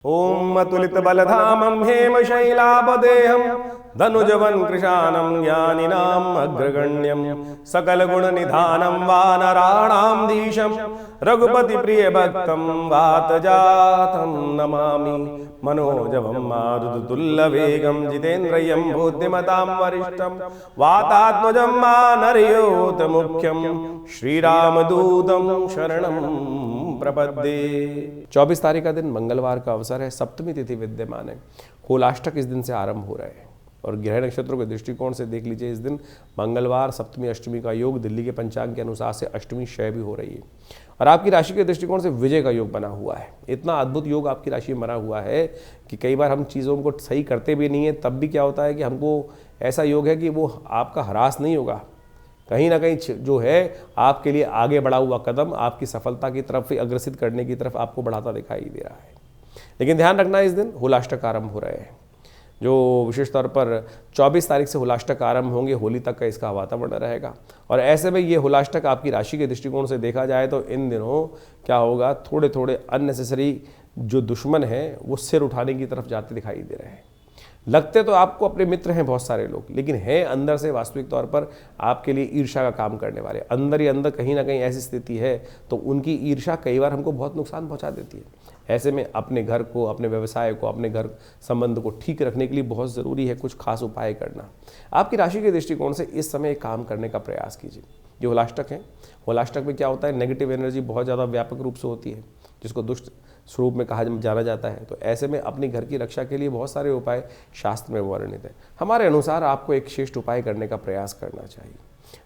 ओम अतुलित बलधामं हेमशैलापदेहं धनुजवन कृशानं ज्ञानिनाम् अग्रगण्यं सकलगुणनिधानं वानराणां धीशं रघुपति प्रिय भक्तं वातजातं नमामि मनोजवं मारुततुल्यवेगं जितेन्द्रियं बुद्धिमतां वरिष्ठं वातात्मजं मानरयोत मुख्यं श्रीरामदूतं शरणं प्रपद्ये। 24 तारीख का दिन मंगलवार का अवसर है, सप्तमी तिथि विद्यमान है, होलाष्टक इस दिन से आरंभ हो रहा है और ग्रह नक्षत्रों के दृष्टिकोण से देख लीजिए, इस दिन मंगलवार सप्तमी अष्टमी का योग दिल्ली के पंचांग के अनुसार से अष्टमी क्षय भी हो रही है और आपकी राशि के दृष्टिकोण से विजय का योग बना हुआ है। इतना अद्भुत योग आपकी राशि में बना हुआ है कि कई बार हम चीज़ों को सही करते भी नहीं है, तब भी क्या होता है कि हमको ऐसा योग है कि वो आपका ह्रास नहीं होगा, कहीं ना कहीं जो है आपके लिए आगे बढ़ा हुआ कदम आपकी सफलता की तरफ अग्रसित करने की तरफ आपको बढ़ाता दिखाई दे रहा है। लेकिन ध्यान रखना, इस दिन होलाष्टक आरंभ हो रहे हैं, जो विशेष तौर पर 24 तारीख से होलाष्टक आरंभ होंगे, होली तक का इसका वातावरण रहेगा और ऐसे में ये होलाष्टक आपकी राशि के दृष्टिकोण से देखा जाए तो इन दिनों क्या होगा, थोड़े थोड़े अननेसेसरी जो दुश्मन हैं वो सिर उठाने की तरफ जाते दिखाई दे रहे हैं। लगते तो आपको अपने मित्र हैं बहुत सारे लोग, लेकिन हैं अंदर से वास्तविक तौर पर आपके लिए ईर्ष्या का काम करने वाले। अंदर ही अंदर कहीं ना कहीं ऐसी स्थिति है तो उनकी ईर्ष्या कई बार हमको बहुत नुकसान पहुंचा देती है। ऐसे में अपने घर को, अपने व्यवसाय को, अपने घर संबंध को ठीक रखने के लिए बहुत ज़रूरी है कुछ खास उपाय करना। आपकी राशि के दृष्टिकोण से इस समय एक काम करने का प्रयास कीजिए। जो होलाष्टक है, होलाष्टक में क्या होता है, नेगेटिव एनर्जी बहुत ज़्यादा व्यापक रूप से होती है, जिसको दुष्ट स्वरूप में कहा जाना जाता है। तो ऐसे में अपनी घर की रक्षा के लिए बहुत सारे उपाय शास्त्र में वर्णित हैं। हमारे अनुसार आपको एक श्रेष्ठ उपाय करने का प्रयास करना चाहिए।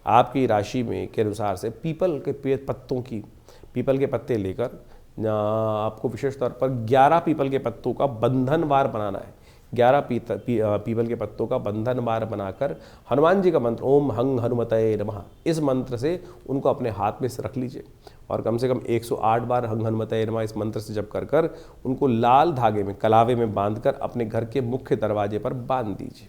आपकी राशि में के अनुसार से पीपल के पत्ते लेकर आपको विशेष तौर पर 11 पीपल के पत्तों का बंधनवार बनाना है। 11 पीपल के पत्तों का बंधनवार बनाकर हनुमान जी का मंत्र ओम हंग हनुमतये नमः, इस मंत्र से उनको अपने हाथ में रख लीजिए और कम से कम 108 बार हंग हनुमतये नमः इस मंत्र से जप कर उनको लाल धागे में, कलावे में बांधकर अपने घर के मुख्य दरवाजे पर बांध दीजिए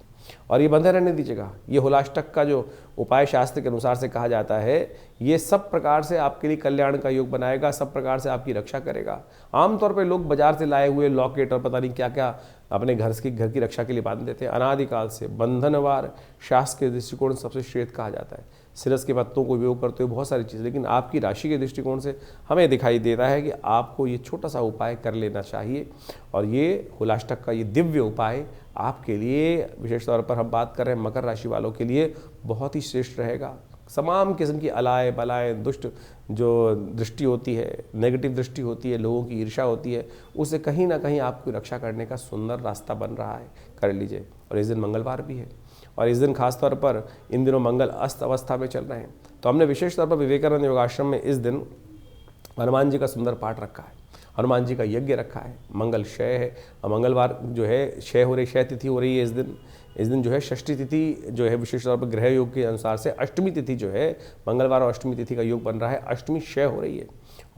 और ये बंधे रहने दीजिएगा। ये होलाष्टक का जो उपाय शास्त्र के अनुसार से कहा जाता है, ये सब प्रकार से आपके लिए कल्याण का योग बनाएगा, सब प्रकार से आपकी रक्षा करेगा। आमतौर पे लोग बाजार से लाए हुए लॉकेट और पता नहीं क्या क्या अपने घर की रक्षा के लिए बांध देते हैं। अनादिकाल से बंधनवार शास्त्र के दृष्टिकोण से सबसे श्रेष्ठ कहा जाता है। सिरस के पत्तों को उपयोग करते हुए बहुत सारी चीज़, लेकिन आपकी राशि के दृष्टिकोण से हमें दिखाई देता है कि आपको ये छोटा सा उपाय कर लेना चाहिए और ये होलाष्टक का ये दिव्य उपाय आपके लिए, विशेष तौर पर हम बात कर रहे हैं मकर राशि वालों के लिए, बहुत ही श्रेष्ठ रहेगा। तमाम किस्म की अलाए बलाएँ, दुष्ट जो दृष्टि होती है, नेगेटिव दृष्टि होती है, लोगों की ईर्ष्या होती है, उससे कहीं ना कहीं आपकी रक्षा करने का सुंदर रास्ता बन रहा है, कर लीजिए। और इस दिन मंगलवार भी है और इस दिन खास तौर पर इन दिनों मंगल अस्त अवस्था में चल रहे हैं, तो हमने विशेष तौर पर विवेकानंद योगाश्रम में इस दिन हनुमान जी का सुंदर पाठ रखा है, हनुमान जी का यज्ञ रखा है। मंगल क्षय है, मंगलवार जो है क्षय तिथि हो रही है। इस दिन जो है षष्ठी तिथि जो है, विशेष तौर पर ग्रह योग के अनुसार से अष्टमी तिथि जो है, मंगलवार और अष्टमी तिथि का योग बन रहा है, अष्टमी क्षय हो रही है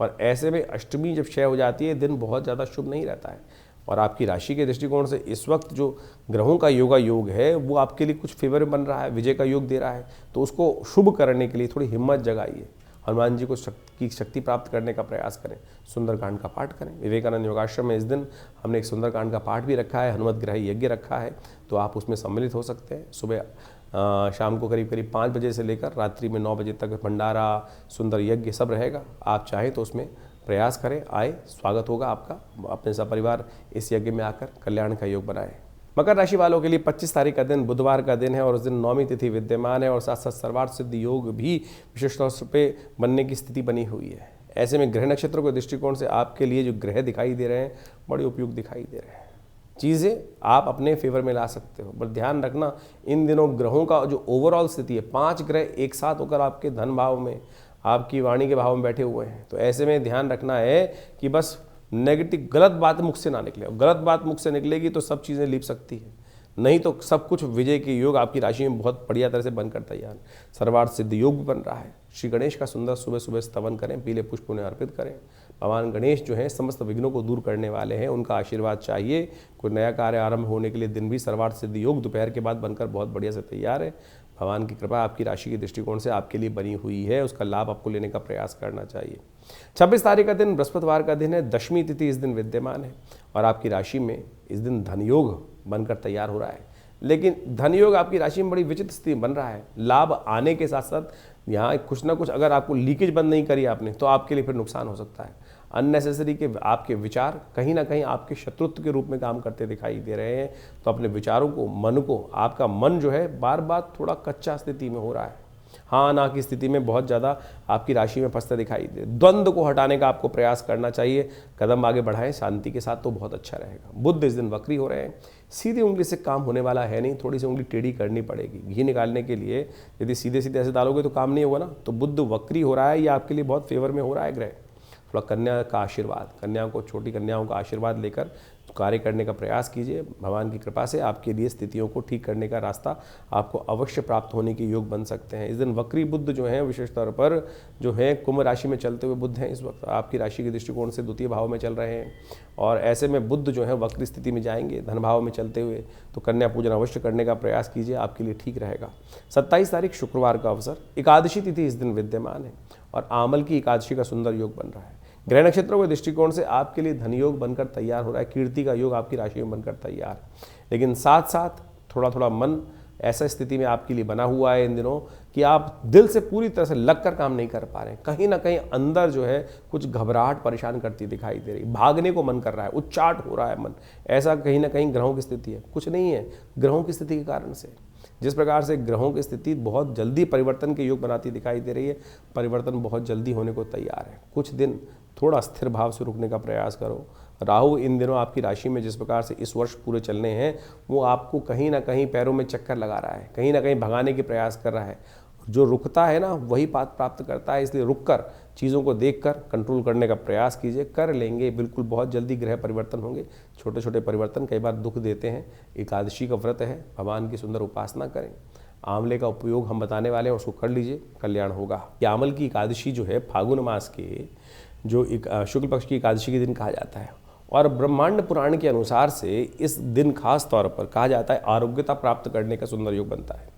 और ऐसे में अष्टमी जब क्षय हो जाती है, दिन बहुत ज़्यादा शुभ नहीं रहता है और आपकी राशि के दृष्टिकोण से इस वक्त जो ग्रहों का योग है वो आपके लिए कुछ फेवर बन रहा है, विजय का योग दे रहा है। तो उसको शुभ करने के लिए थोड़ी हिम्मत जगाइए, हनुमान जी को शक्ति प्राप्त करने का प्रयास करें, सुंदरकांड का पाठ करें। विवेकानंद योगाश्रम में इस दिन हमने एक सुंदरकांड का पाठ भी रखा है, हनुमत ग्रह यज्ञ रखा है, तो आप उसमें सम्मिलित हो सकते हैं। सुबह शाम को करीब 5 बजे से लेकर रात्रि में 9 बजे तक भंडारा, सुंदर यज्ञ सब रहेगा। आप चाहें तो उसमें प्रयास करें, आए, स्वागत होगा आपका। अपने सपरिवार इस यज्ञ में आकर कल्याण का योग बनाएं। मकर राशि वालों के लिए 25 तारीख का दिन बुधवार का दिन है और उस दिन 9वीं तिथि विद्यमान है और साथ साथ सर्वार्थ सिद्ध योग भी विशेष तौर पे बनने की स्थिति बनी हुई है। ऐसे में ग्रह नक्षत्रों के दृष्टिकोण से आपके लिए जो ग्रह दिखाई दे रहे हैं बड़े उपयुक्त दिखाई दे रहे हैं। चीज़ें आप अपने फेवर में ला सकते हो, पर ध्यान रखना इन दिनों ग्रहों का जो ओवरऑल स्थिति है, 5 ग्रह एक साथ होकर आपके धन भाव में, आपकी वाणी के भाव में बैठे हुए हैं। तो ऐसे में ध्यान रखना है कि बस नेगेटिव गलत बात मुख से ना निकले, और गलत बात मुख से निकलेगी तो सब चीज़ें लिप सकती है, नहीं तो सब कुछ विजय के योग आपकी राशि में बहुत बढ़िया तरह से बनकर तैयार। सर्वार्थ सिद्ध योग भी बन रहा है। श्री गणेश का सुंदर सुबह सुबह स्तवन करें, पीले पुष्प उन्हें अर्पित करें। भगवान गणेश जो हैं समस्त विघ्नों को दूर करने वाले हैं, उनका आशीर्वाद चाहिए। कोई नया कार्य आरंभ होने के लिए दिन भी सर्वार्थ सिद्ध योग दोपहर के बाद बनकर बहुत बढ़िया से तैयार है। भगवान की कृपा आपकी राशि के दृष्टिकोण से आपके लिए बनी हुई है, उसका लाभ आपको लेने का प्रयास करना चाहिए। 26 तारीख का दिन बृहस्पतिवार का दिन है, दशमी तिथि इस दिन विद्यमान है और आपकी राशि में इस दिन धनयोग बनकर तैयार हो रहा है। लेकिन धनयोग आपकी राशि में बड़ी विचित्र स्थिति बन रहा है। लाभ आने के साथ साथ यहाँ कुछ ना कुछ अगर आपको लीकेज बंद नहीं करी आपने तो आपके लिए फिर नुकसान हो सकता है। अननेसेसरी के आपके विचार कहीं ना कहीं आपके शत्रुत्व के रूप में काम करते दिखाई दे रहे हैं। तो अपने विचारों को, मन को, आपका मन जो है बार बार थोड़ा कच्चा स्थिति में हो रहा है, हाँ ना की स्थिति में बहुत ज़्यादा आपकी राशि में फंसते दिखाई दे। द्वंद्व को हटाने का आपको प्रयास करना चाहिए, कदम आगे बढ़ाएं शांति के साथ, तो बहुत अच्छा रहेगा। बुध इस दिन वक्री हो रहे हैं, सीधी उंगली से काम होने वाला है नहीं, थोड़ी सी उंगली टेढ़ी करनी पड़ेगी। घी निकालने के लिए यदि सीधे सीधे ऐसे डालोगे तो काम नहीं होगा ना। तो बुध वक्री हो रहा है, ये आपके लिए बहुत फेवर में हो रहा है ग्रह। थोड़ा कन्या का आशीर्वाद, कन्याओं को, छोटी कन्याओं का आशीर्वाद लेकर कार्य करने का प्रयास कीजिए। भगवान की कृपा से आपके लिए स्थितियों को ठीक करने का रास्ता आपको अवश्य प्राप्त होने के योग बन सकते हैं। इस दिन वक्री बुध जो हैं विशेष तौर पर जो है कुंभ राशि में चलते हुए बुध हैं, इस वक्त आपकी राशि के दृष्टिकोण से द्वितीय भाव में चल रहे हैं और ऐसे में बुध जो है वक्री स्थिति में जाएंगे धन भाव में चलते हुए, तो कन्या पूजन अवश्य करने का प्रयास कीजिए, आपके लिए ठीक रहेगा। 27 तारीख शुक्रवार का अवसर, एकादशी तिथि इस दिन विद्यमान है और आमल की एकादशी का सुंदर योग बन रहा है। ग्रह नक्षत्रों के दृष्टिकोण से आपके लिए धनयोग बनकर तैयार हो रहा है, कीर्ति का योग आपकी राशि में बनकर तैयार। लेकिन साथ साथ थोड़ा थोड़ा मन ऐसा स्थिति में आपके लिए बना हुआ है इन दिनों कि आप दिल से पूरी तरह से लगकर काम नहीं कर पा रहे हैं। कहीं ना कहीं अंदर जो है कुछ घबराहट परेशान करती दिखाई दे रही, भागने को मन कर रहा है, उच्चाट हो रहा है मन, ऐसा कहीं ना कहीं ग्रहों की स्थिति है। कुछ नहीं है, ग्रहों की स्थिति के कारण से, जिस प्रकार से ग्रहों की स्थिति बहुत जल्दी परिवर्तन के योग बनाती दिखाई दे रही है, परिवर्तन बहुत जल्दी होने को तैयार है। कुछ दिन थोड़ा स्थिर भाव से रुकने का प्रयास करो। राहु इन दिनों आपकी राशि में जिस प्रकार से इस वर्ष पूरे चलने हैं, वो आपको कहीं ना कहीं पैरों में चक्कर लगा रहा है, कहीं ना कहीं भगाने के प्रयास कर रहा है। जो रुकता है ना वही पाठ प्राप्त करता है, इसलिए रुककर चीज़ों को देखकर कंट्रोल करने का प्रयास कीजिए, कर लेंगे बिल्कुल। बहुत जल्दी ग्रह परिवर्तन होंगे, छोटे छोटे परिवर्तन कई बार दुख देते हैं। एकादशी का व्रत है, भगवान की सुंदर उपासना करें। आंवले का उपयोग हम बताने वाले हैं, उसको कर लीजिए, कल्याण होगा। ये आंवल की एकादशी जो है फागुन मास के जो शुक्ल पक्ष की एकादशी के दिन कहा जाता है और ब्रह्मांड पुराण के अनुसार से इस दिन खास तौर पर कहा जाता है आरोग्यता प्राप्त करने का सुंदर योग बनता है।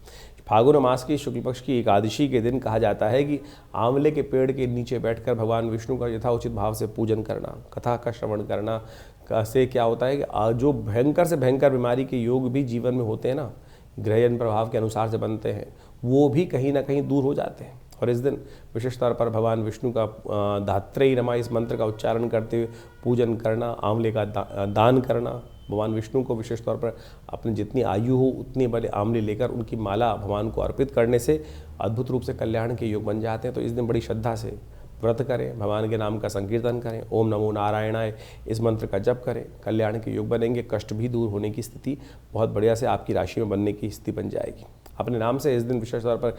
फागुन मास की शुक्ल पक्ष की एकादशी के दिन कहा जाता है कि आंवले के पेड़ के नीचे बैठकर भगवान विष्णु का यथाउचित भाव से पूजन करना, कथा का श्रवण करना से क्या होता है कि जो भयंकर से भयंकर बीमारी के योग भी जीवन में होते हैं ना, ग्रहण प्रभाव के अनुसार से बनते हैं, वो भी कहीं ना कहीं दूर हो जाते हैं। और इस दिन विशेष तौर पर भगवान विष्णु का धात्रेयी नमः इस मंत्र का उच्चारण करते हुए पूजन करना, आंवले का दान करना, भगवान विष्णु को विशेष तौर पर अपनी जितनी आयु हो उतनी बड़े आंवले लेकर उनकी माला भगवान को अर्पित करने से अद्भुत रूप से कल्याण के योग बन जाते हैं। तो इस दिन बड़ी श्रद्धा से व्रत करें, भगवान के नाम का संकीर्तन करें, ओम नमो नारायणाय इस मंत्र का जप करें, कल्याण के योग बनेंगे। कष्ट भी दूर होने की स्थिति बहुत बढ़िया से आपकी राशि में बनने की स्थिति बन जाएगी। अपने नाम से इस दिन विशेष तौर पर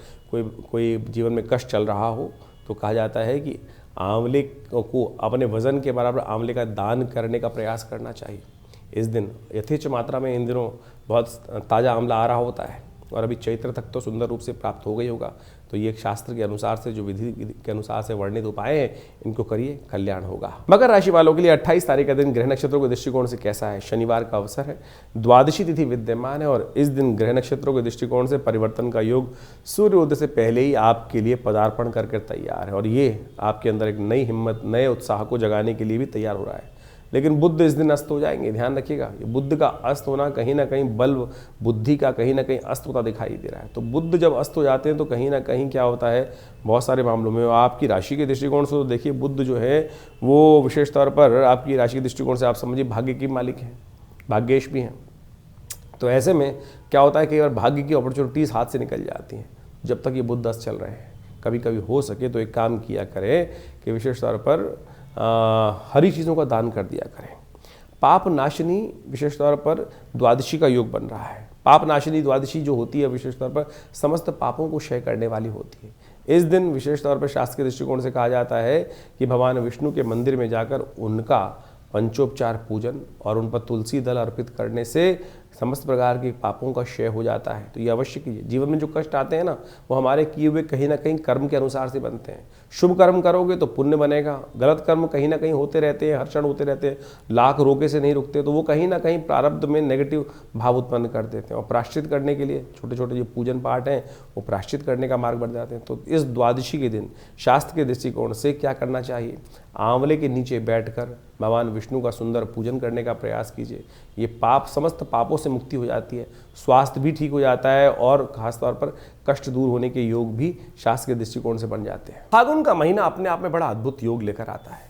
कोई जीवन में कष्ट चल रहा हो तो कहा जाता है कि आंवले को अपने वजन के बराबर आंवले का दान करने का प्रयास करना चाहिए। इस दिन यथेच्छ मात्रा में इन दिनों बहुत ताज़ा आंवला आ रहा होता है और अभी चैत्र तक तो सुंदर रूप से प्राप्त हो गई होगा। तो ये शास्त्र के अनुसार से जो विधि के अनुसार से वर्णित उपाय हैं, इनको करिए, कल्याण होगा। मकर राशि वालों के लिए 28 तारीख का दिन ग्रह नक्षत्रों के दृष्टिकोण से कैसा है? शनिवार का अवसर है, द्वादशी तिथि विद्यमान है और इस दिन ग्रह नक्षत्रों के दृष्टिकोण से परिवर्तन का योग सूर्योदय से पहले ही आपके लिए पदार्पण करके तैयार है और ये आपके अंदर एक नई हिम्मत, नए उत्साह को जगाने के लिए भी तैयार हो रहा है। लेकिन बुध इस दिन अस्त हो जाएंगे, ध्यान रखिएगा। ये बुध का अस्त होना कहीं ना कहीं बल बुद्धि का कहीं ना कहीं अस्त होता दिखाई दे रहा है। तो बुध जब अस्त हो जाते हैं तो कहीं ना कहीं क्या होता है, बहुत सारे मामलों में आपकी राशि के दृष्टिकोण से तो देखिए बुध जो है वो विशेष तौर पर आपकी राशि के दृष्टिकोण से आप समझिए भाग्य की मालिक हैं, भाग्येश भी हैं। तो ऐसे में क्या होता है कि अगर भाग्य की अपॉर्चुनिटीज़ हाथ से निकल जाती हैं जब तक ये बुध अस्त चल रहे हैं। कभी कभी हो सके तो एक काम किया करें कि विशेष तौर पर हरी चीज़ों का दान कर दिया करें। पाप नाशिनी विशेष तौर पर द्वादशी का योग बन रहा है। पाप नाशिनी द्वादशी जो होती है विशेष तौर पर समस्त पापों को क्षय करने वाली होती है। इस दिन विशेष तौर पर शास्त्र के दृष्टिकोण से कहा जाता है कि भगवान विष्णु के मंदिर में जाकर उनका पंचोपचार पूजन और उन पर तुलसी दल अर्पित करने से समस्त प्रकार के पापों का क्षय हो जाता है। तो ये अवश्य कीजिए। जीवन में जो कष्ट आते हैं ना, वो हमारे किए हुए कहीं ना कहीं कर्म के अनुसार से बनते हैं। शुभ कर्म करोगे तो पुण्य बनेगा, गलत कर्म कहीं ना कहीं होते रहते हैं, हर क्षण होते रहते हैं, लाख रोके से नहीं रुकते, तो वो कहीं ना कहीं प्रारब्ध में नेगेटिव भाव उत्पन्न कर देते हैं। और प्रायश्चित करने के लिए छोटे छोटे जो पूजन पाठ हैं वो प्रायश्चित करने का मार्ग बढ़ जाते हैं। तो इस द्वादशी के दिन शास्त्र के दृष्टिकोण से क्या करना चाहिए? आंवले के नीचे बैठकर भगवान विष्णु का सुंदर पूजन करने का प्रयास कीजिए। ये पाप, समस्त पापों से मुक्ति हो जाती है, स्वास्थ्य भी ठीक हो जाता है और खासतौर पर कष्ट दूर होने के योग भी शास्त्र के दृष्टिकोण से बन जाते हैं। फागुन का महीना अपने आप में बड़ा अद्भुत योग लेकर आता है।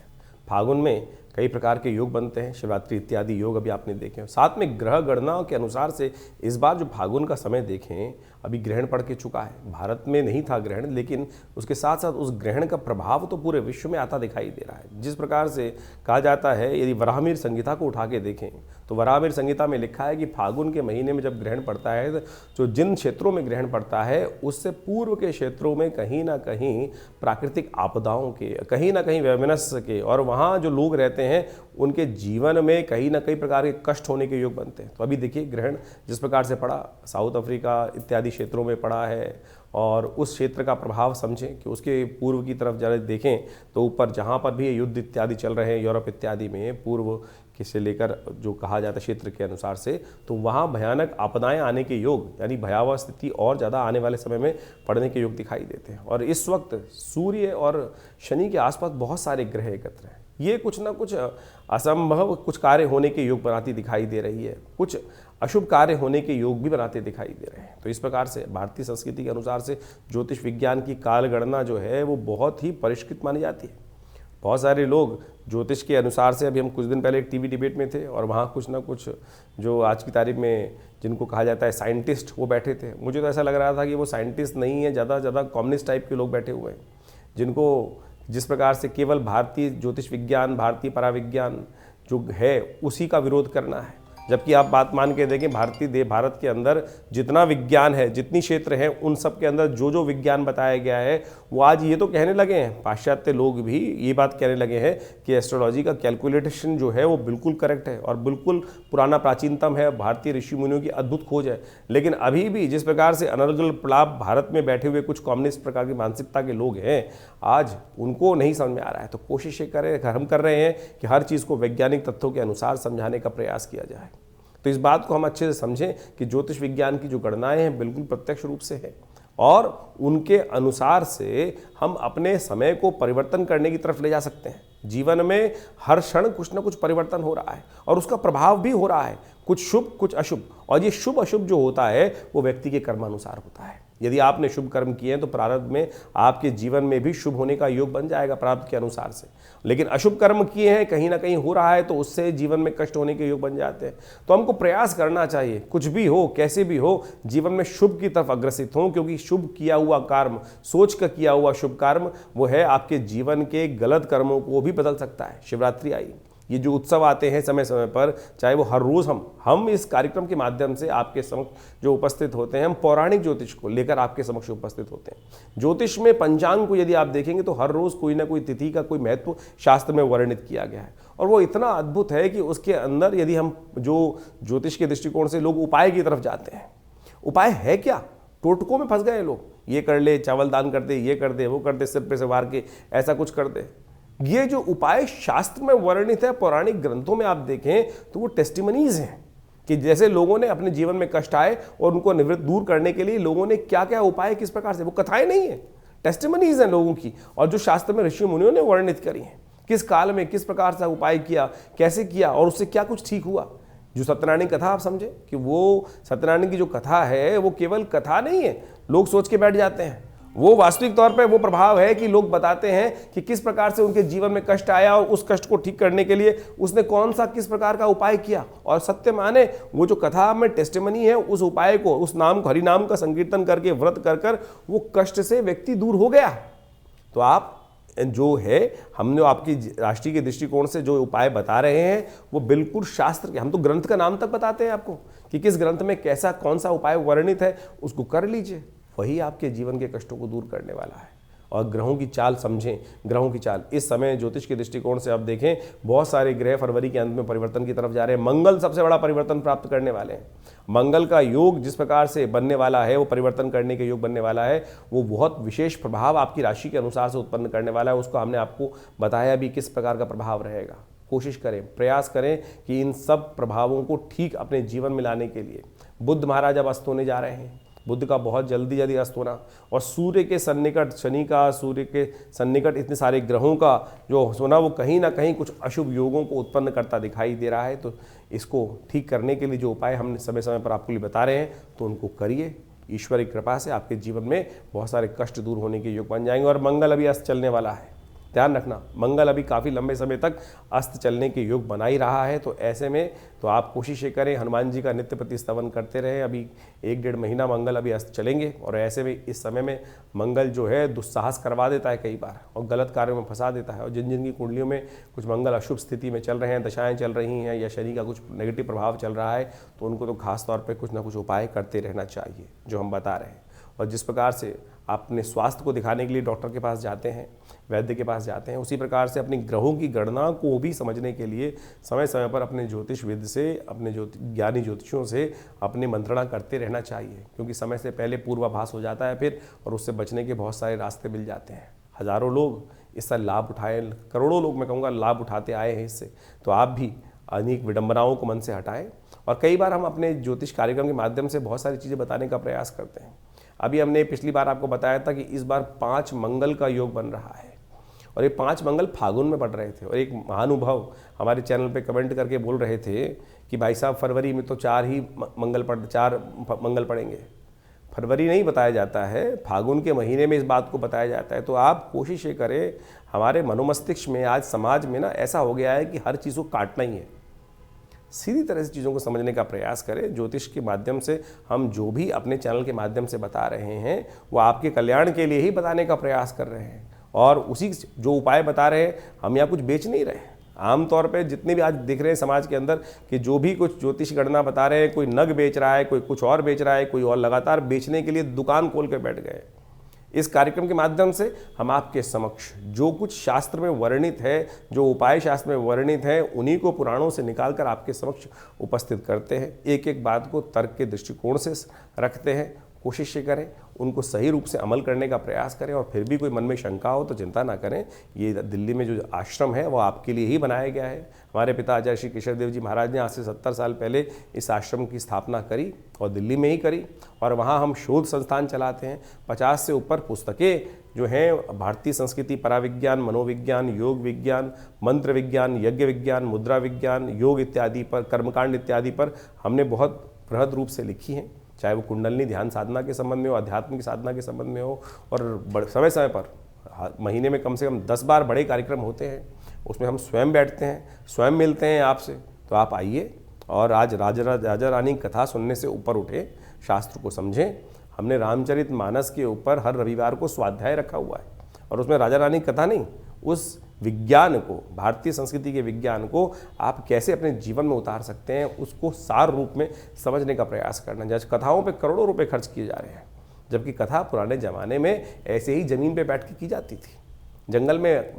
फागुन में कई प्रकार के योग बनते हैं, शिवरात्रि इत्यादि योग अभी आपने देखे। साथ में ग्रह गणनाओं के अनुसार से इस बार जो फागुन का समय देखें, अभी ग्रहण पड़ के चुका है। भारत में नहीं था ग्रहण, लेकिन उसके साथ साथ उस ग्रहण का प्रभाव तो पूरे विश्व में आता दिखाई दे रहा है। जिस प्रकार से कहा जाता है, यदि वराहमिहिर संहिता को उठा के देखें तो वराहमिहिर संहिता में लिखा है कि फागुन के महीने में जब ग्रहण पड़ता है, तो जिन क्षेत्रों में ग्रहण पड़ता है उससे पूर्व के क्षेत्रों में कहीं ना कहीं प्राकृतिक आपदाओं के, कहीं ना कहीं वैमनस्य के, और वहाँ जो लोग रहते हैं उनके जीवन में कहीं ना कई प्रकार के कष्ट होने के योग बनते हैं। तो अभी देखिए ग्रहण जिस प्रकार से पड़ा, साउथ अफ्रीका इत्यादि क्षेत्रों में पड़ा है, और उस क्षेत्र का प्रभाव समझें कि उसके पूर्व की तरफ जरा देखें तो ऊपर जहाँ पर भी युद्ध इत्यादि चल रहे हैं यूरोप इत्यादि में, पूर्व से लेकर जो कहा जाता है क्षेत्र के अनुसार से, तो वहाँ भयानक आपदाएं आने के योग, यानी भयावह स्थिति और ज़्यादा आने वाले समय में पड़ने के योग दिखाई देते हैं। और इस वक्त सूर्य और शनि के आसपास बहुत सारे ग्रह एकत्र हैं। ये कुछ ना कुछ असंभव कुछ कार्य होने के योग बनाती दिखाई दे रही है, कुछ अशुभ कार्य होने के योग भी बनाते दिखाई दे रहे हैं। तो इस प्रकार से भारतीय संस्कृति के अनुसार से ज्योतिष विज्ञान की काल गणना जो है वो बहुत ही परिष्कृत मानी जाती है। बहुत सारे लोग ज्योतिष के अनुसार से, अभी हम कुछ दिन पहले एक टीवी डिबेट में थे और वहाँ कुछ ना कुछ जो आज की तारीख में जिनको कहा जाता है साइंटिस्ट, वो बैठे थे। मुझे तो ऐसा लग रहा था कि वो साइंटिस्ट नहीं है, ज़्यादा कम्युनिस्ट टाइप के लोग बैठे हुए हैं, जिनको जिस प्रकार से केवल भारतीय ज्योतिष विज्ञान, भारतीय पराविज्ञान जो है उसी का विरोध करना है। जबकि आप बात मान के देखें, भारत के अंदर जितना विज्ञान है, जितनी क्षेत्र है, उन सब के अंदर जो जो विज्ञान बताया गया है, वो आज ये तो कहने लगे हैं, पाश्चात्य लोग भी ये बात कहने लगे हैं कि एस्ट्रोलॉजी का कैलकुलेशन जो है वो बिल्कुल करेक्ट है और बिल्कुल पुराना प्राचीनतम है, भारतीय ऋषि मुनियों की अद्भुत खोज है। लेकिन अभी भी जिस प्रकार से अनर्गल प्रलाप भारत में बैठे हुए कुछ कम्युनिस्ट प्रकार की मानसिकता के लोग हैं, आज उनको नहीं समझ में आ रहा है। तो कोशिश हम कर रहे हैं कि हर चीज़ को वैज्ञानिक तथ्यों के अनुसार समझाने का प्रयास किया जाए। तो इस बात को हम अच्छे से समझें कि ज्योतिष विज्ञान की जो गणनाएं हैं बिल्कुल प्रत्यक्ष रूप से है, और उनके अनुसार से हम अपने समय को परिवर्तन करने की तरफ ले जा सकते हैं। जीवन में हर क्षण कुछ ना कुछ परिवर्तन हो रहा है और उसका प्रभाव भी हो रहा है, कुछ शुभ कुछ अशुभ। और ये शुभ अशुभ जो होता है वो व्यक्ति के कर्मानुसार होता है। यदि आपने शुभ कर्म किए हैं तो प्रारब्ध में आपके जीवन में भी शुभ होने का योग बन जाएगा प्रारब्ध के अनुसार से। लेकिन अशुभ कर्म किए हैं, कहीं ना कहीं हो रहा है, तो उससे जीवन में कष्ट होने के योग बन जाते हैं। तो हमको प्रयास करना चाहिए, कुछ भी हो, कैसे भी हो, जीवन में शुभ की तरफ अग्रसित हो, क्योंकि शुभ किया हुआ कर्म, सोच कर किया हुआ शुभ कर्म, वो है आपके जीवन के गलत कर्मों को भी बदल सकता है। शिवरात्रि आई, ये जो उत्सव आते हैं समय समय पर, चाहे वो हर रोज़ हम इस कार्यक्रम के माध्यम से आपके समक्ष जो उपस्थित होते हैं, हम पौराणिक ज्योतिष को लेकर आपके समक्ष उपस्थित होते हैं। ज्योतिष में पंचांग को यदि आप देखेंगे तो हर रोज़ कोई ना कोई तिथि का कोई महत्व शास्त्र में वर्णित किया गया है, और वो इतना अद्भुत है कि उसके अंदर यदि हम जो ज्योतिष के दृष्टिकोण से लोग उपाय की तरफ जाते हैं, उपाय है क्या? टोटकों में फंस गए लोग, ये कर ले, चावल दान कर दे, ये कर दे, वो कर दे, सिर पे से वार के ऐसा कुछ कर दे। ये जो उपाय शास्त्र में वर्णित है, पौराणिक ग्रंथों में आप देखें तो वो टेस्टिमनीज हैं कि जैसे लोगों ने अपने जीवन में कष्ट आए और उनको निवृत्त दूर करने के लिए लोगों ने क्या क्या उपाय, किस प्रकार से, वो कथाएं नहीं है, टेस्टिमनीज हैं लोगों की, और जो शास्त्र में ऋषि मुनियों ने वर्णित करी हैं, किस काल में किस प्रकार से उपाय किया, कैसे किया और उससे क्या कुछ ठीक हुआ। जो सत्यनारायण कथा आप समझे कि वो सत्यनारायण की जो कथा है वो केवल कथा नहीं है, लोग सोच के बैठ जाते हैं, वो वास्तविक तौर पे वो प्रभाव है कि लोग बताते हैं कि किस प्रकार से उनके जीवन में कष्ट आया और उस कष्ट को ठीक करने के लिए उसने कौन सा किस प्रकार का उपाय किया। और सत्य माने वो जो कथा में टेस्टिमनी है, उस उपाय को, उस नाम को, हरि नाम का संकीर्तन करके व्रत कर कर वो कष्ट से व्यक्ति दूर हो गया। तो आप जो है, हमने आपकी राष्ट्रीय के दृष्टिकोण से जो उपाय बता रहे हैं वो बिल्कुल शास्त्र के, हम तो ग्रंथ का नाम तक बताते हैं आपको कि किस ग्रंथ में कैसा कौन सा उपाय वर्णित है, उसको कर लीजिए, वही आपके जीवन के कष्टों को दूर करने वाला है। और ग्रहों की चाल समझें। ग्रहों की चाल इस समय ज्योतिष के दृष्टिकोण से आप देखें, बहुत सारे ग्रह फरवरी के अंत में परिवर्तन की तरफ जा रहे हैं। मंगल सबसे बड़ा परिवर्तन प्राप्त करने वाले हैं। मंगल का योग जिस प्रकार से बनने वाला है, वो परिवर्तन करने के योग बनने वाला है, वो बहुत विशेष प्रभाव आपकी राशि के अनुसार से उत्पन्न करने वाला है। उसको हमने आपको बताया भी किस प्रकार का प्रभाव रहेगा। कोशिश करें, प्रयास करें कि इन सब प्रभावों को ठीक अपने जीवन में लाने के लिए। बुध महाराज अब अस्त होने जा रहे हैं, बुध का बहुत जल्दी अस्त होना, और सूर्य के सन्निकट, शनि का सूर्य के सन्निकट इतने सारे ग्रहों का जो होना, वो कहीं ना कहीं कुछ अशुभ योगों को उत्पन्न करता दिखाई दे रहा है। तो इसको ठीक करने के लिए जो उपाय हम समय समय पर आपके लिए बता रहे हैं, तो उनको करिए। ईश्वर की कृपा से आपके जीवन में बहुत सारे कष्ट दूर होने के योग बन जाएंगे। और मंगल अभी अस्त चलने वाला है, ध्यान रखना, मंगल अभी काफ़ी लंबे समय तक अस्त चलने के योग बना ही रहा है। तो ऐसे में तो आप कोशिश ये करें, हनुमान जी का नित्य प्रति स्तवन करते रहें। अभी 1-1.5 महीना मंगल अभी अस्त चलेंगे, और ऐसे में इस समय में मंगल जो है दुस्साहस करवा देता है कई बार, और गलत कार्यों में फंसा देता है। और जिन जिन की कुंडलियों में कुछ मंगल अशुभ स्थिति में चल रहे हैं, दशाएँ चल रही हैं, या शनि का कुछ नेगेटिव प्रभाव चल रहा है, तो उनको तो खास तौर पर कुछ ना कुछ उपाय करते रहना चाहिए जो हम बता रहे हैं। और जिस प्रकार से आप अपने स्वास्थ्य को दिखाने के लिए डॉक्टर के पास जाते हैं, वैद्य के पास जाते हैं, उसी प्रकार से अपनी ग्रहों की गणना को भी समझने के लिए समय समय पर अपने ज्योतिषविद से, अपने ज्ञानी ज्योतिषियों से अपनी मंत्रणा करते रहना चाहिए। क्योंकि समय से पहले पूर्वाभास हो जाता है फिर, और उससे बचने के बहुत सारे रास्ते मिल जाते हैं। हज़ारों लोग इसका लाभ उठाए, करोड़ों लोग मैं कहूँगा लाभ उठाते आए हैं इससे। तो आप भी अनेक विडंबनाओं को मन से हटाएं। और कई बार हम अपने ज्योतिष कार्यक्रम के माध्यम से बहुत सारी चीज़ें बताने का प्रयास करते हैं। अभी हमने पिछली बार आपको बताया था कि इस बार 5 मंगल का योग बन रहा है, और ये 5 मंगल फागुन में पड़ रहे थे। और एक महानुभाव हमारे चैनल पे कमेंट करके बोल रहे थे कि भाई साहब फरवरी में तो 4 मंगल पड़ेंगे। फरवरी नहीं बताया जाता है, फागुन के महीने में इस बात को बताया जाता है। तो आप कोशिश ये करें, हमारे मनोमस्तिष्क में आज समाज में ना ऐसा हो गया है कि हर चीज़ को काटना ही है। सीधी तरह से चीज़ों को समझने का प्रयास करें। ज्योतिष के माध्यम से हम जो भी अपने चैनल के माध्यम से बता रहे हैं, वो आपके कल्याण के लिए ही बताने का प्रयास कर रहे हैं। और उसी जो उपाय बता रहे हैं, हम यहाँ कुछ बेच नहीं रहे। आमतौर पे जितने भी आज दिख रहे हैं समाज के अंदर कि जो भी कुछ ज्योतिष गणना बता रहे हैं, कोई नग बेच रहा है, कोई कुछ और बेच रहा है, कोई और लगातार बेचने के लिए दुकान खोल के बैठ गए। इस कार्यक्रम के माध्यम से हम आपके समक्ष जो कुछ शास्त्र में वर्णित है, जो उपाय शास्त्र में वर्णित है, उन्हीं को पुराणों से निकालकर आपके समक्ष उपस्थित करते हैं। एक एक बात को तर्क के दृष्टिकोण से रखते हैं। कोशिश करें उनको सही रूप से अमल करने का प्रयास करें। और फिर भी कोई मन में शंका हो तो चिंता ना करें, ये दिल्ली में जो आश्रम है वो आपके लिए ही बनाया गया है। हमारे पिता आचार्य श्री केशव देव जी महाराज ने आज से 70 साल पहले इस आश्रम की स्थापना करी, और दिल्ली में ही करी। और वहाँ हम शोध संस्थान चलाते हैं। 50 से ऊपर पुस्तकें जो हैं भारतीय संस्कृति, पराविज्ञान, मनोविज्ञान, योग विज्ञान, मंत्र विज्ञान, यज्ञ विज्ञान, मुद्रा विज्ञान, योग इत्यादि पर, कर्मकांड इत्यादि पर हमने बहुत बृहद रूप से लिखी हैं। चाहे वो कुंडलनी ध्यान साधना के संबंध में हो, आध्यात्म की साधना के संबंध में हो। और समय समय पर महीने में कम से कम 10 बार बड़े कार्यक्रम होते हैं, उसमें हम स्वयं बैठते हैं, स्वयं मिलते हैं आपसे। तो आप आइए और आज राजा रानी कथा सुनने से ऊपर उठे, शास्त्र को समझें। हमने रामचरितमानस के ऊपर हर रविवार को स्वाध्याय रखा हुआ है, और उसमें राजा रानी कथा नहीं, उस विज्ञान को, भारतीय संस्कृति के विज्ञान को आप कैसे अपने जीवन में उतार सकते हैं, उसको सार रूप में समझने का प्रयास करना। जज कथाओं पे करोड़ों रुपए खर्च किए जा रहे हैं, जबकि कथा पुराने ज़माने में ऐसे ही ज़मीन पे बैठ के की जाती थी, जंगल में,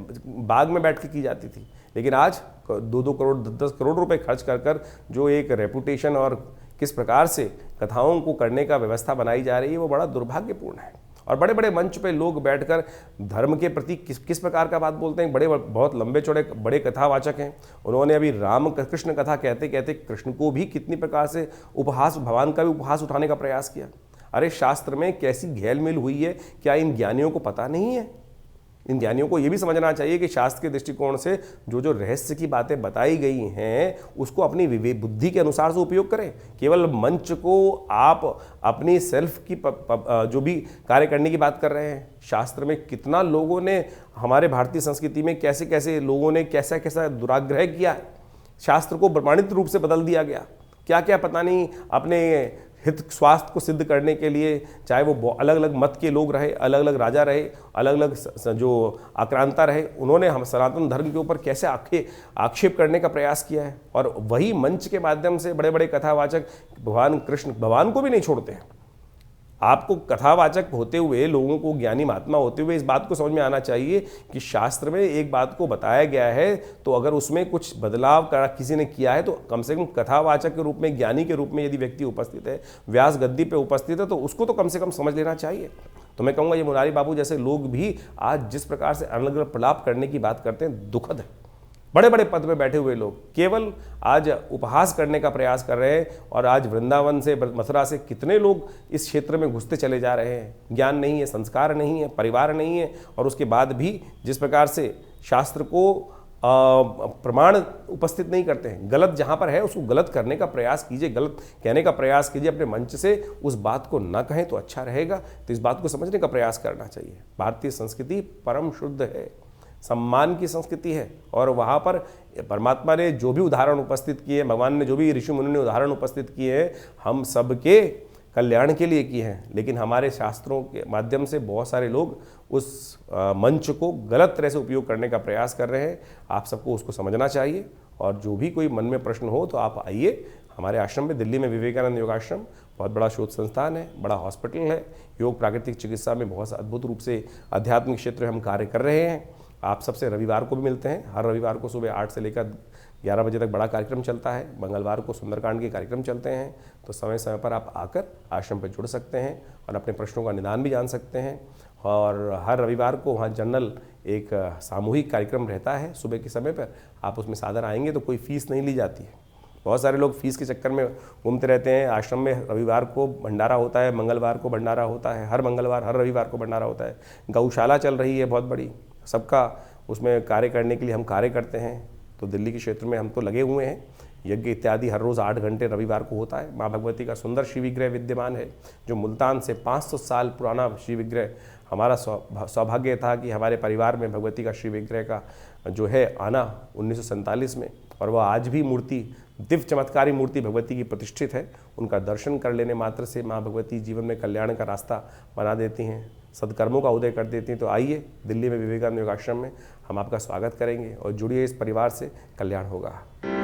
बाग में बैठ के की जाती थी। लेकिन आज 2-2 करोड़ 10 करोड़ रुपए खर्च कर जो एक रेपुटेशन और किस प्रकार से कथाओं को करने का व्यवस्था बनाई जा रही है, वो बड़ा दुर्भाग्यपूर्ण है। और बड़े बड़े मंच पे लोग बैठकर धर्म के प्रति किस प्रकार का बात बोलते हैं। बहुत लंबे चौड़े बड़े कथावाचक हैं। उन्होंने अभी राम कृष्ण कथा कहते कहते कृष्ण को भी कितनी प्रकार से उपहास, भगवान का भी उपहास उठाने का प्रयास किया। अरे शास्त्र में कैसी घेलमेल हुई है, क्या इन ज्ञानियों को पता नहीं है? इन ज्ञानियों को ये भी समझना चाहिए कि शास्त्र के दृष्टिकोण से जो रहस्य की बातें बताई गई हैं, उसको अपनी विवेक बुद्धि के अनुसार से उपयोग करें। केवल मंच को आप अपनी सेल्फ की जो भी कार्य करने की बात कर रहे हैं। शास्त्र में कितना लोगों ने, हमारे भारतीय संस्कृति में कैसे कैसे लोगों ने कैसा कैसा दुराग्रह किया है, शास्त्र को प्रमाणित रूप से बदल दिया गया। क्या क्या पता नहीं, अपने हित स्वास्थ्य को सिद्ध करने के लिए, चाहे वो अलग अलग मत के लोग रहे, अलग अलग राजा रहे, अलग अलग जो आक्रांता रहे, उन्होंने हम सनातन धर्म के ऊपर कैसे आक्षेप करने का प्रयास किया है। और वही मंच के माध्यम से बड़े बड़े कथावाचक भगवान कृष्ण, भगवान को भी नहीं छोड़ते हैं। आपको कथावाचक होते हुए, लोगों को ज्ञानी महात्मा होते हुए इस बात को समझ में आना चाहिए कि शास्त्र में एक बात को बताया गया है, तो अगर उसमें कुछ बदलाव किसी ने किया है तो कम से कम कथावाचक के रूप में, ज्ञानी के रूप में यदि व्यक्ति उपस्थित है, व्यास गद्दी पे उपस्थित है, तो उसको तो कम से कम समझ लेना चाहिए। तो मैं कहूँगा ये मुरारी बाबू जैसे लोग भी आज जिस प्रकार से अलग अलग प्रलाप करने की बात करते हैं, दुखद है। बड़े बड़े पद पे बैठे हुए लोग केवल आज उपहास करने का प्रयास कर रहे हैं, और आज वृंदावन से, मथुरा से कितने लोग इस क्षेत्र में घुसते चले जा रहे हैं। ज्ञान नहीं है, संस्कार नहीं है, परिवार नहीं है, और उसके बाद भी जिस प्रकार से शास्त्र को प्रमाण उपस्थित नहीं करते हैं। गलत जहाँ पर है उसको गलत करने का प्रयास कीजिए, गलत कहने का प्रयास कीजिए, अपने मंच से उस बात को ना कहें तो अच्छा रहेगा। तो इस बात को समझने का प्रयास करना चाहिए। भारतीय संस्कृति परम शुद्ध है, सम्मान की संस्कृति है, और वहाँ पर परमात्मा ने जो भी उदाहरण उपस्थित किए, भगवान ने जो भी ऋषि मुनि ने उदाहरण उपस्थित किए हैं, हम सबके कल्याण के लिए किए हैं। लेकिन हमारे शास्त्रों के माध्यम से बहुत सारे लोग उस मंच को गलत तरह से उपयोग करने का प्रयास कर रहे हैं। आप सबको उसको समझना चाहिए, और जो भी कोई मन में प्रश्न हो तो आप आइए हमारे आश्रम में। दिल्ली में विवेकानंद योगाश्रम बहुत बड़ा शोध संस्थान है, बड़ा हॉस्पिटल है। योग प्राकृतिक चिकित्सा में बहुत अद्भुत रूप से आध्यात्मिक क्षेत्र में हम कार्य कर रहे हैं। आप सबसे रविवार को भी मिलते हैं। हर रविवार को सुबह 8 से लेकर 11 बजे तक बड़ा कार्यक्रम चलता है। मंगलवार को सुंदरकांड के कार्यक्रम चलते हैं। तो समय समय पर आप आकर आश्रम पर जुड़ सकते हैं और अपने प्रश्नों का निदान भी जान सकते हैं। और हर रविवार को वहाँ जनरल एक सामूहिक कार्यक्रम रहता है सुबह के समय पर। आप उसमें सादर आएंगे तो कोई फीस नहीं ली जाती है। बहुत सारे लोग फीस के चक्कर में घूमते रहते हैं। आश्रम में रविवार को भंडारा होता है, मंगलवार को भंडारा होता है, हर मंगलवार हर रविवार को भंडारा होता है। गौशाला चल रही है बहुत बड़ी, सबका उसमें कार्य करने के लिए हम कार्य करते हैं। तो दिल्ली के क्षेत्र में हम तो लगे हुए हैं। यज्ञ इत्यादि हर रोज़ 8 घंटे रविवार को होता है। माँ भगवती का सुंदर शिव विग्रह विद्यमान है, जो मुल्तान से 500 साल पुराना शिव विग्रह। हमारा सौभाग्य था कि हमारे परिवार में भगवती का शिव विग्रह का जो है आना 1947 में, और वह आज भी मूर्ति, दिव्य चमत्कारी मूर्ति भगवती की प्रतिष्ठित है। उनका दर्शन कर लेने मात्र से माँ भगवती जीवन में कल्याण का रास्ता बना देती हैं, सदकर्मों का उदय कर देती हैं। तो आइए दिल्ली में विवेकानंद योगाश्रम में हम आपका स्वागत करेंगे, और जुड़िए इस परिवार से, कल्याण होगा।